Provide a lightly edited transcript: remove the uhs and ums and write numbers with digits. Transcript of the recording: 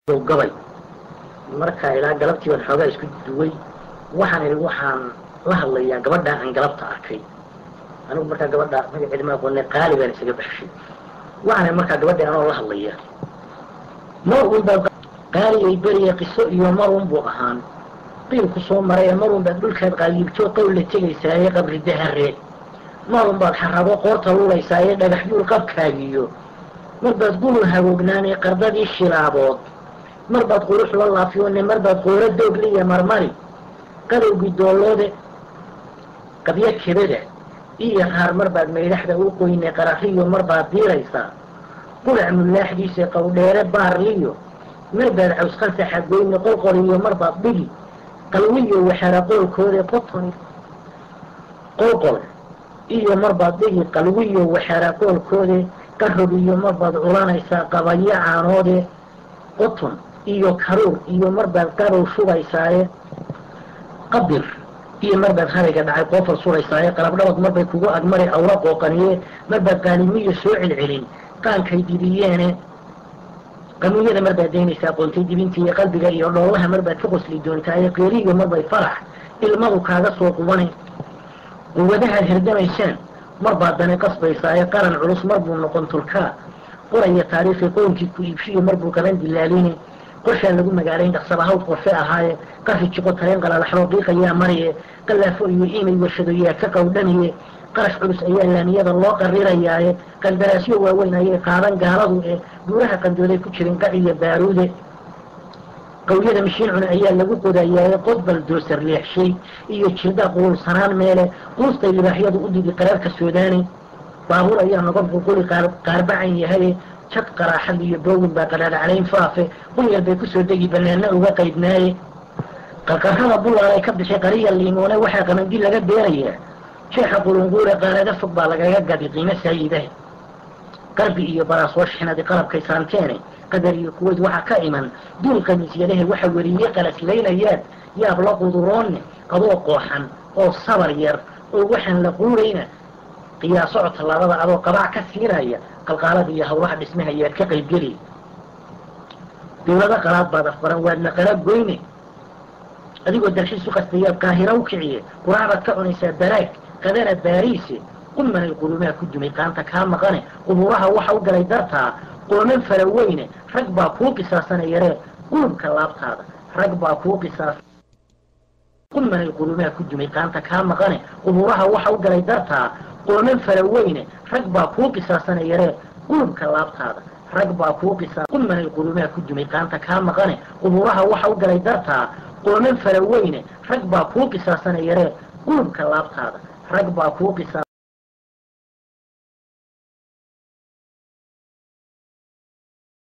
gabay marka ilaa galabtii waan xoogaa isku duway waxaan la hadlayaa gabadha aan galabta arkay anigu marka gabadha magaceeda ma aqoonay qaali baan isaga baxshay waxaan marka gabadha aan la hadlayaa mar walba qaali ay bariya qiso iyo mar walba ahaan qiil ku soo maray mar walba dhulkaad qaalibto qowl la tagaysay qabri dahareed mar walba xarabo qoorta luulaysaay dhagax yul qabkaagiyo marbaad gulu hawoognaanay qardadii shilaabood marbaad qurux la laafiyoone marbaad qoora doogliya marmari qadowgii dooloode qabya kebada iyo qaar marbaad maydhaxda u qoyne qaraxiyo marbaad diiraysaa qulac mulaaxdiisa qowdheere baarliyo marbaad cawsqansaxa goyne qolqoliyo marbaad dhigi qalwiyo waxaara qoolkoode qotoni qolqol iyo marbaad dhigi qalwiyo waxaara qoolkoode qarrog iyo marbaad culanaysaa qabayo caanoode qoton iyo karuur iyo marbaad qarow shubaysaaye qabir iyo marbaad harayga dhacay qoofal suraysaaye qalabdhabad marbay kugu agmari awra qooqaniye marbaad qaalimiyo soo celcelin qaankay dibiyeene qanuunyada marbaad daynaysaa qoontay dibintiiyo qalbiga iyo dhoolaha marbaad ka qosli doontaaye qeeriyo marbay farax ilmadu kaaga soo qubani quwadahaad herdamaysaan marbaad dani qasbaysaaye qaran culus marbuu noqon tulkaa qoraya taariikhi qownkii ku iibshiyo marbuu qaban dilaalini qorshaan lagu magaalayn dhaqsaba hawd qorfe ahaaye qafi jiqo tareen qalalaxro qiiqayaa mariye qallaafo iyo imay warshadoyaa ka qowdhaniye qarash culus ayaa laamiyada loo qarirayaaye qandaraasyo waaweyn ayay qaadan gaaladu ee buuraha qandooday ku jirin qaciyo baaruude qawyada mashiin cune ayaa lagu qodayaaye qodbal doosar leexshay iyo jilda quulsanaan meele quustay libaaxyadu u didi qaraarka soodaani baabuur ayaa noqon qulquli qaarbacan yahaye jad qaraaxad iyo boogin baa qadhaadhaclayn faafe qunyar bay ku soo degi bannaana uga qaydnaaye qarqarrada bullaalay ka bixi qariya liimoone waxaa qamandi laga beerayaa jeexa qulunquure qaarada fog baa lagaga gadi qiimo saayidahe qarbi iyo baraasoo shixnadi qalabkay saanteene qadar iyo kuwayd waxaa ka iman duul qamiisyadahe waxa weriye qalaslaynayaad yaab la quduroonne adoo qooxan oo sabar yar oo waxaan la quurayna qiyaasoo tallaabada adoo qabac ka siinaya qalqaalada iyo hawlaha dhismaha yaad ka qaybgeli dawlado qalaad baad afbaran waadna qala goyne adigoo dalxiis u qastayaad qaahira u kiciye quraacbaad ka cunaysaa baraag qadana baariise qummanay qulumaha ku dumay qaanta kaa maqane qubuuraha waxa u galay dartaa qooman fara weyne rag baa kuu qisaasana yaree qulubka laabtaada rag baa kuu qisaas qummanay qulumaha ku dumay qaanta kaa maqane qubuuraha waxa u galay dartaa qooman fara weyne rag baa kuu qisaasana yaree qulubka laabtaada rag baa kuu qisaas qummanay qulumaha ku dumay qaanta kaa maqane qubuuraha waxa u galay dartaa qooman fara weyne rag baa kuu qisaasana yaree qulubka laabtaada rag baa kuu qisaas